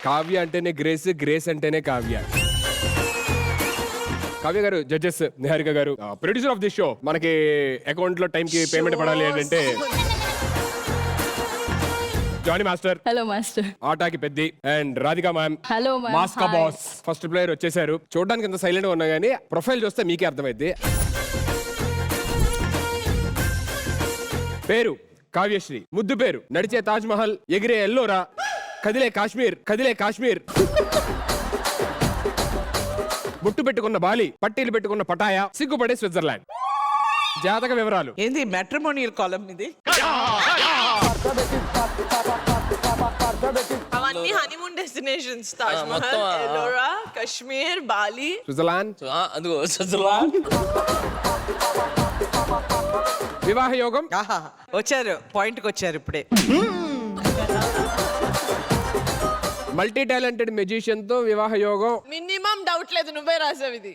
కావ్య అంటేనే grace, grace అంటేనే కావ్య. కావ్య గారు, జడ్జెస్ నిహారిక గారు, ప్రొడ్యూసర్ ఆఫ్ ది షో, మనకి అకౌంట్ లో టైం కి పేమెంట్ పడాలి ఏంటంటే జానీ మాస్టర్, హలో మాస్టర్. ఆటాకి పెద్ది, and Radhika ma'am, hello ma'am. మాస్కా బాస్. ఫస్ట్ ప్లేయర్ వచ్చేసారు. చూడడానికి ఎంత సైలెంట్ గా ఉన్నా గానీ ప్రొఫైల్ చూస్తే మీకే అర్థమైంది. పేరు కావ్యశ్రీ, ముద్దు పేరు నడిచే తాజ్ మహల్, ఎగిరే ఎల్లోరా, కదిలే కాశ్మీర్, కదిలే కాశ్మీర్, బుట్టు పెట్టుకున్న బాలి, పట్టీలు పెట్టుకున్న పటాయా, సిగ్గుపడే స్విట్జర్లాండ్. జాతక వివరాలు ఏంది మ్యాట్రిమోనియల్ కాలం ఇది? అవన్నీ honeymoon destinations. Taj Mahal, Ellora, Kashmir, Bali, Switzerland. అదిగో స్విట్జర్లాండ్. వివాహ యోగం. ఆహా, వచ్చారు, పాయింట్కి వచ్చారు ఇప్పుడే. మల్టీ టాలెంటెడ్ మెజిషియన్ తో వివాహ యోగం. మినిమం డౌట్ లేదు, నువ్వే రాసావు ఇది.